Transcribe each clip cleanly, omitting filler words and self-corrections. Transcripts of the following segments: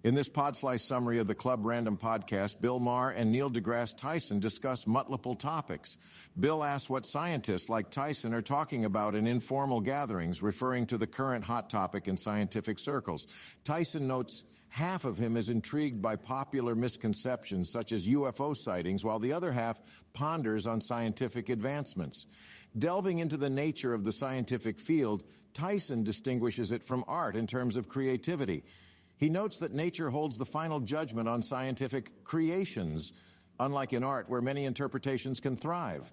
In this Podslice summary of the Club Random podcast, Bill Maher and Neil deGrasse Tyson discuss multiple topics. Bill asks what scientists like Tyson are talking about in informal gatherings, referring to the current hot topic in scientific circles. Tyson notes half of him is intrigued by popular misconceptions such as UFO sightings, while the other half ponders on scientific advancements. Delving into the nature of the scientific field, Tyson distinguishes it from art in terms of creativity. He notes that nature holds the final judgment on scientific creations, unlike in art where many interpretations can thrive.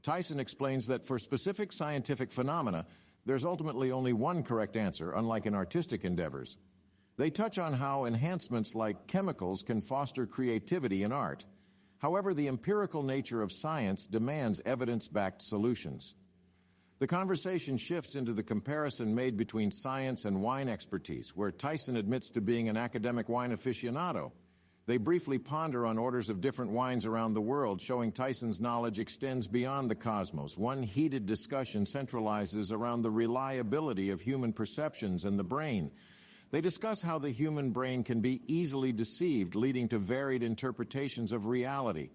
Tyson explains that for specific scientific phenomena, there's ultimately only one correct answer, unlike in artistic endeavors. They touch on how enhancements like chemicals can foster creativity in art. However, the empirical nature of science demands evidence-backed solutions. The conversation shifts into the comparison made between science and wine expertise, where Tyson admits to being an academic wine aficionado. They briefly ponder on orders of different wines around the world, showing Tyson's knowledge extends beyond the cosmos. One heated discussion centralizes around the reliability of human perceptions and the brain. They discuss how the human brain can be easily deceived, leading to varied interpretations of reality.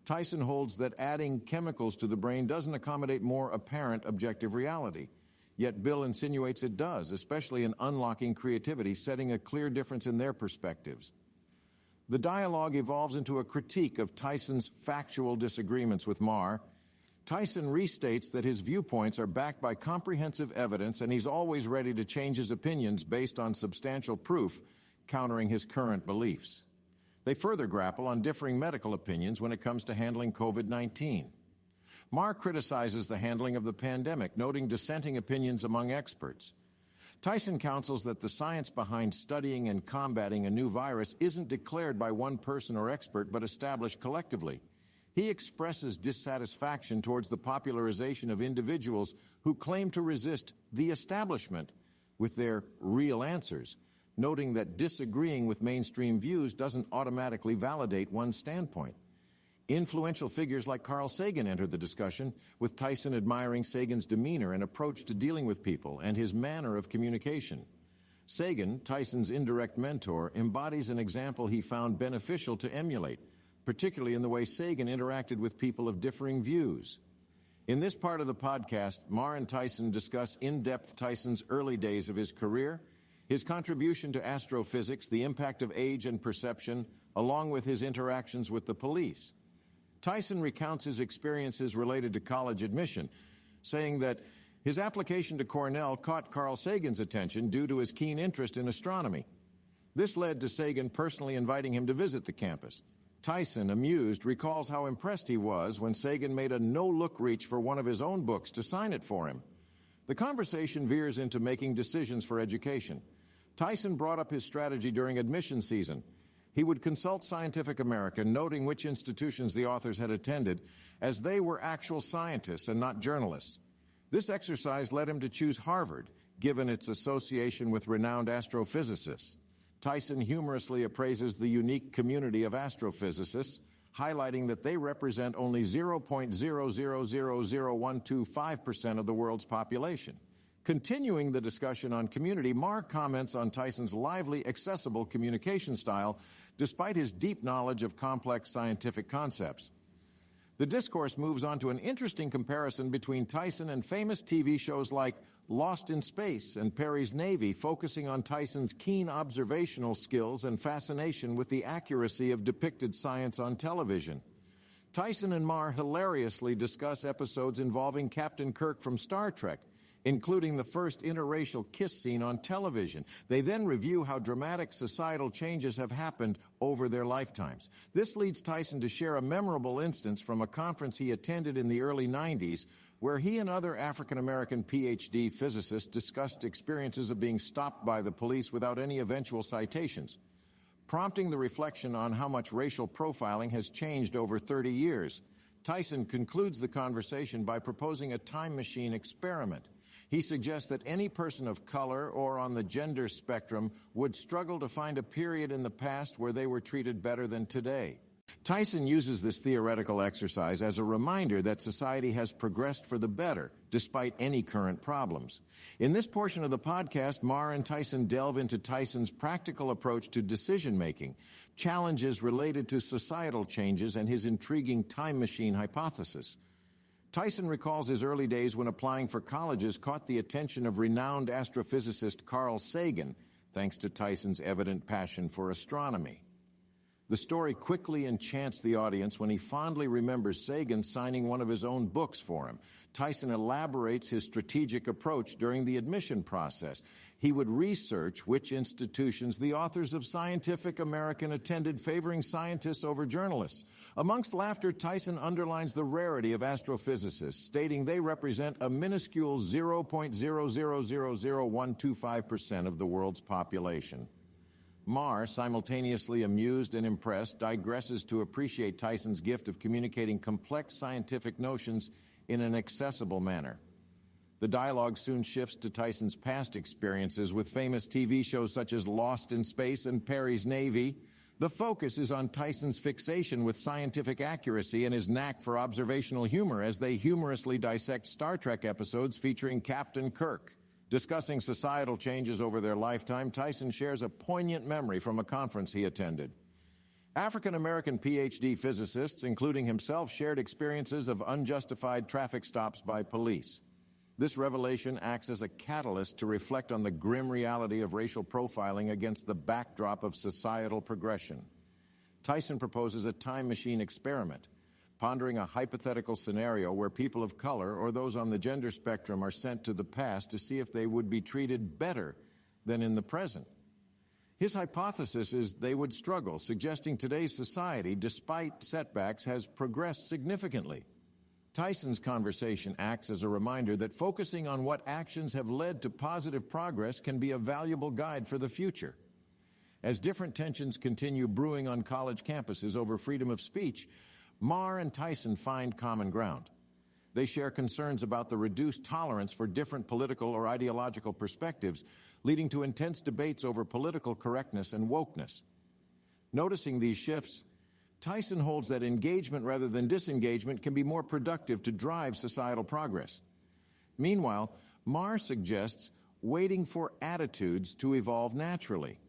Tyson holds that adding chemicals to the brain doesn't accommodate more apparent objective reality. Yet Bill insinuates it does, especially in unlocking creativity, setting a clear difference in their perspectives. The dialogue evolves into a critique of Tyson's factual disagreements with Maher. Tyson restates that his viewpoints are backed by comprehensive evidence, and he's always ready to change his opinions based on substantial proof, countering his current beliefs. They further grapple on differing medical opinions when it comes to handling COVID-19. Maher criticizes the handling of the pandemic, noting dissenting opinions among experts. Tyson counsels that the science behind studying and combating a new virus isn't declared by one person or expert, but established collectively. He expresses dissatisfaction towards the popularization of individuals who claim to resist the establishment with their real answers, noting that disagreeing with mainstream views doesn't automatically validate one's standpoint. Influential figures like Carl Sagan enter the discussion, with Tyson admiring Sagan's demeanor and approach to dealing with people and his manner of communication. Sagan, Tyson's indirect mentor, embodies an example he found beneficial to emulate, particularly in the way Sagan interacted with people of differing views. In this part of the podcast, Maher and Tyson discuss in-depth Tyson's early days of his career, his contribution to astrophysics, the impact of age and perception, along with his interactions with the police. Tyson recounts his experiences related to college admission, saying that his application to Cornell caught Carl Sagan's attention due to his keen interest in astronomy. This led to Sagan personally inviting him to visit the campus. Tyson, amused, recalls how impressed he was when Sagan made a no-look reach for one of his own books to sign it for him. The conversation veers into making decisions for education. Tyson brought up his strategy during admission season. He would consult Scientific American, noting which institutions the authors had attended, as they were actual scientists and not journalists. This exercise led him to choose Harvard, given its association with renowned astrophysicists. Tyson humorously appraises the unique community of astrophysicists, highlighting that they represent only 0.0000125% of the world's population. Continuing the discussion on community, Maher comments on Tyson's lively, accessible communication style, despite his deep knowledge of complex scientific concepts. The discourse moves on to an interesting comparison between Tyson and famous TV shows like Lost in Space and Perry's Navy, focusing on Tyson's keen observational skills and fascination with the accuracy of depicted science on television. Tyson and Maher hilariously discuss episodes involving Captain Kirk from Star Trek, including the first interracial kiss scene on television. They then review how dramatic societal changes have happened over their lifetimes. This leads Tyson to share a memorable instance from a conference he attended in the early 90s, where he and other African-American PhD physicists discussed experiences of being stopped by the police without any eventual citations, prompting the reflection on how much racial profiling has changed over 30 years. Tyson concludes the conversation by proposing a time machine experiment. He suggests that any person of color or on the gender spectrum would struggle to find a period in the past where they were treated better than today. Tyson uses this theoretical exercise as a reminder that society has progressed for the better, despite any current problems. In this portion of the podcast, Maher and Tyson delve into Tyson's practical approach to decision-making, challenges related to societal changes, and his intriguing time machine hypothesis. Tyson recalls his early days when applying for colleges caught the attention of renowned astrophysicist Carl Sagan, thanks to Tyson's evident passion for astronomy. The story quickly enchants the audience when he fondly remembers Sagan signing one of his own books for him. Tyson elaborates his strategic approach during the admission process. He would research which institutions the authors of Scientific American attended, favoring scientists over journalists. Amongst laughter, Tyson underlines the rarity of astrophysicists, stating they represent a minuscule 0.0000125% of the world's population. Maher, simultaneously amused and impressed, digresses to appreciate Tyson's gift of communicating complex scientific notions in an accessible manner. The dialogue soon shifts to Tyson's past experiences with famous TV shows such as Lost in Space and Perry's Navy. The focus is on Tyson's fixation with scientific accuracy and his knack for observational humor as they humorously dissect Star Trek episodes featuring Captain Kirk. Discussing societal changes over their lifetime, Tyson shares a poignant memory from a conference he attended. African-American PhD physicists, including himself, shared experiences of unjustified traffic stops by police. This revelation acts as a catalyst to reflect on the grim reality of racial profiling against the backdrop of societal progression. Tyson proposes a time machine experiment, pondering a hypothetical scenario where people of color or those on the gender spectrum are sent to the past to see if they would be treated better than in the present. His hypothesis is they would struggle, suggesting today's society, despite setbacks, has progressed significantly. Tyson's conversation acts as a reminder that focusing on what actions have led to positive progress can be a valuable guide for the future. As different tensions continue brewing on college campuses over freedom of speech, Maher and Tyson find common ground. They share concerns about the reduced tolerance for different political or ideological perspectives, leading to intense debates over political correctness and wokeness. Noticing these shifts, Tyson holds that engagement rather than disengagement can be more productive to drive societal progress. Meanwhile, Maher suggests waiting for attitudes to evolve naturally.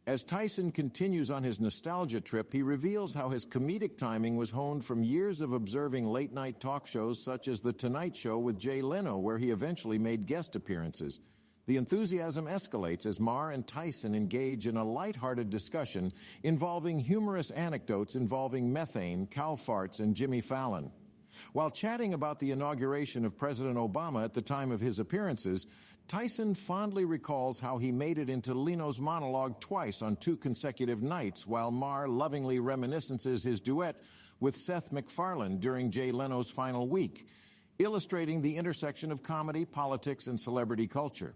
As Tyson continues on his nostalgia trip, he reveals how his comedic timing was honed from years of observing late-night talk shows such as The Tonight Show with Jay Leno, where he eventually made guest appearances. The enthusiasm escalates as Maher and Tyson engage in a lighthearted discussion involving humorous anecdotes involving methane, cow farts, and Jimmy Fallon. While chatting about the inauguration of President Obama at the time of his appearances, Tyson fondly recalls how he made it into Leno's monologue twice on 2 consecutive nights, while Maher lovingly reminiscences his duet with Seth MacFarlane during Jay Leno's final week, illustrating the intersection of comedy, politics, and celebrity culture.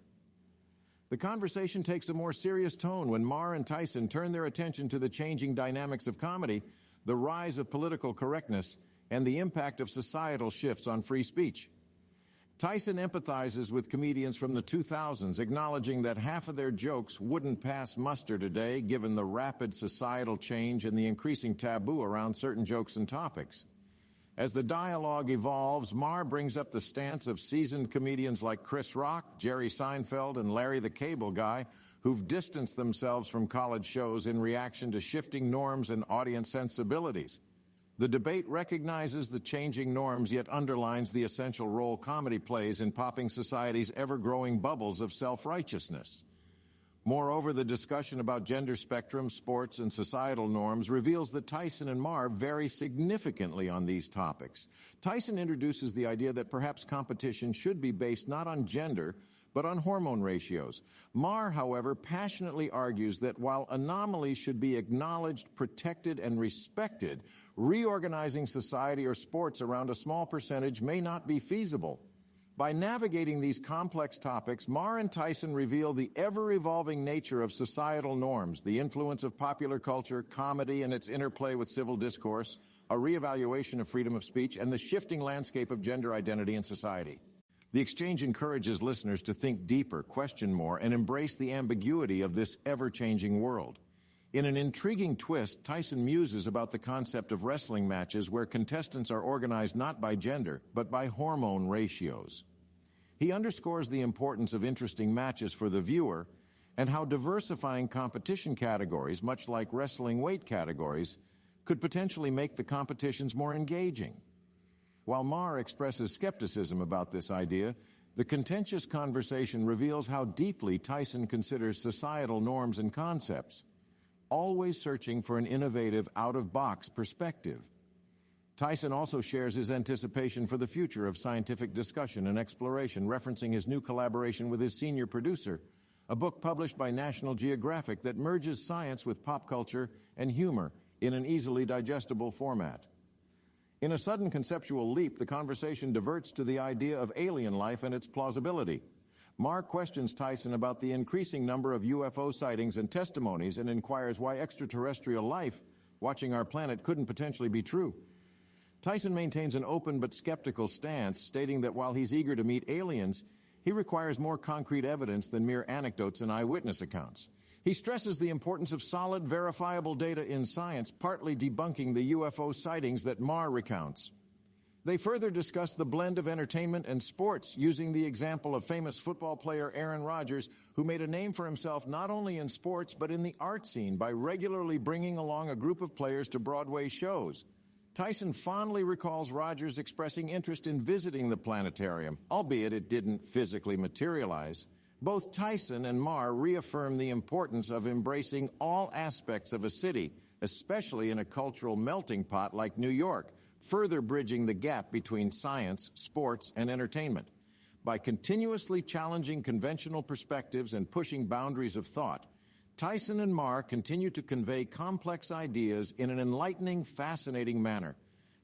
The conversation takes a more serious tone when Maher and Tyson turn their attention to the changing dynamics of comedy, the rise of political correctness, and the impact of societal shifts on free speech. Tyson empathizes with comedians from the 2000s, acknowledging that half of their jokes wouldn't pass muster today given the rapid societal change and the increasing taboo around certain jokes and topics. As the dialogue evolves, Maher brings up the stance of seasoned comedians like Chris Rock, Jerry Seinfeld, and Larry the Cable Guy, who've distanced themselves from college shows in reaction to shifting norms and audience sensibilities. The debate recognizes the changing norms, yet underlines the essential role comedy plays in popping society's ever-growing bubbles of self-righteousness. Moreover, the discussion about gender spectrum, sports, and societal norms reveals that Tyson and Maher vary significantly on these topics. Tyson introduces the idea that perhaps competition should be based not on gender, but on hormone ratios. Maher, however, passionately argues that while anomalies should be acknowledged, protected, and respected, reorganizing society or sports around a small percentage may not be feasible. By navigating these complex topics, Maher and Tyson reveal the ever-evolving nature of societal norms, the influence of popular culture, comedy and its interplay with civil discourse, a reevaluation of freedom of speech, and the shifting landscape of gender identity in society. The exchange encourages listeners to think deeper, question more, and embrace the ambiguity of this ever-changing world. In an intriguing twist, Tyson muses about the concept of wrestling matches where contestants are organized not by gender, but by hormone ratios. He underscores the importance of interesting matches for the viewer and how diversifying competition categories, much like wrestling weight categories, could potentially make the competitions more engaging. While Maher expresses skepticism about this idea, the contentious conversation reveals how deeply Tyson considers societal norms and concepts, always searching for an innovative, out-of-box perspective. Tyson also shares his anticipation for the future of scientific discussion and exploration, referencing his new collaboration with his senior producer, a book published by National Geographic that merges science with pop culture and humor in an easily digestible format. In a sudden conceptual leap, the conversation diverts to the idea of alien life and its plausibility. Maher questions Tyson about the increasing number of UFO sightings and testimonies and inquires why extraterrestrial life watching our planet couldn't potentially be true. Tyson maintains an open but skeptical stance, stating that while he's eager to meet aliens, he requires more concrete evidence than mere anecdotes and eyewitness accounts. He stresses the importance of solid, verifiable data in science, partly debunking the UFO sightings that Maher recounts. They further discuss the blend of entertainment and sports, using the example of famous football player Aaron Rodgers, who made a name for himself not only in sports but in the art scene by regularly bringing along a group of players to Broadway shows. Tyson fondly recalls Rodgers expressing interest in visiting the planetarium, albeit it didn't physically materialize. Both Tyson and Maher reaffirm the importance of embracing all aspects of a city, especially in a cultural melting pot like New York, further bridging the gap between science, sports, and entertainment. By continuously challenging conventional perspectives and pushing boundaries of thought, Tyson and Maher continue to convey complex ideas in an enlightening, fascinating manner,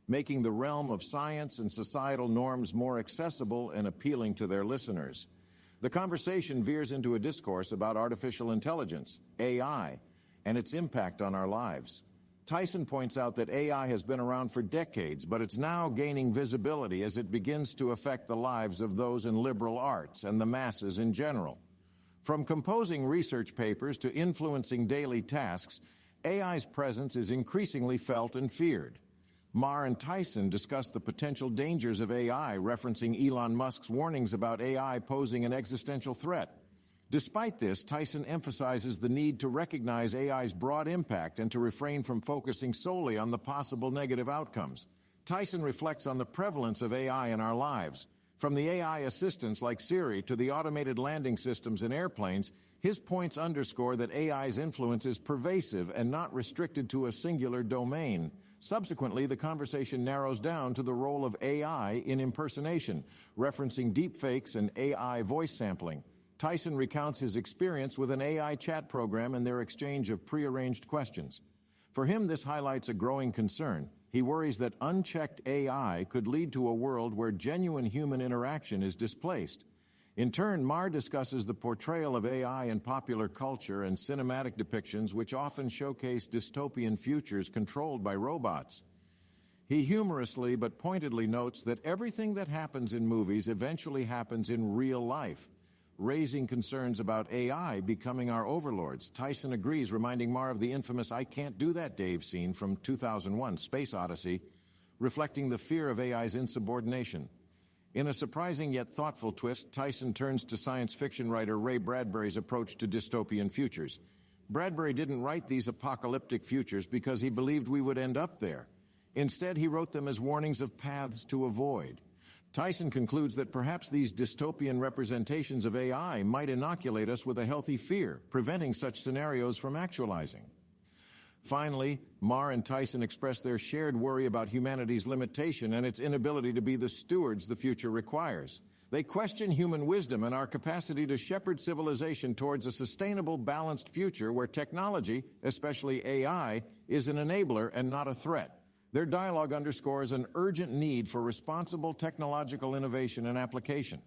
making the realm of science and societal norms more accessible and appealing to their listeners. The conversation veers into a discourse about artificial intelligence, AI, and its impact on our lives. Tyson points out that AI has been around for decades, but it's now gaining visibility as it begins to affect the lives of those in liberal arts and the masses in general. From composing research papers to influencing daily tasks, AI's presence is increasingly felt and feared. Maher and Tyson discuss the potential dangers of AI, referencing Elon Musk's warnings about AI posing an existential threat. Despite this, Tyson emphasizes the need to recognize AI's broad impact and to refrain from focusing solely on the possible negative outcomes. Tyson reflects on the prevalence of AI in our lives. From the AI assistants like Siri to the automated landing systems in airplanes, his points underscore that AI's influence is pervasive and not restricted to a singular domain. Subsequently, the conversation narrows down to the role of AI in impersonation, referencing deepfakes and AI voice sampling. Tyson recounts his experience with an AI chat program and their exchange of prearranged questions. For him, this highlights a growing concern. He worries that unchecked AI could lead to a world where genuine human interaction is displaced. In turn, Maher discusses the portrayal of AI in popular culture and cinematic depictions which often showcase dystopian futures controlled by robots. He humorously but pointedly notes that everything that happens in movies eventually happens in real life, raising concerns about AI becoming our overlords. Tyson agrees, reminding Maher of the infamous "I can't do that, Dave" scene from 2001, Space Odyssey, reflecting the fear of AI's insubordination. In a surprising yet thoughtful twist, Tyson turns to science fiction writer Ray Bradbury's approach to dystopian futures. Bradbury didn't write these apocalyptic futures because he believed we would end up there. Instead, he wrote them as warnings of paths to avoid. Tyson concludes that perhaps these dystopian representations of AI might inoculate us with a healthy fear, preventing such scenarios from actualizing. Finally, Maher and Tyson express their shared worry about humanity's limitation and its inability to be the stewards the future requires. They question human wisdom and our capacity to shepherd civilization towards a sustainable, balanced future where technology, especially AI, is an enabler and not a threat. Their dialogue underscores an urgent need for responsible technological innovation and application.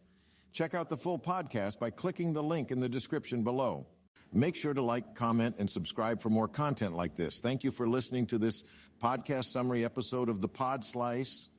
Check out the full podcast by clicking the link in the description below. Make sure to like, comment, and subscribe for more content like this. Thank you for listening to this podcast summary episode of The Pod Slice.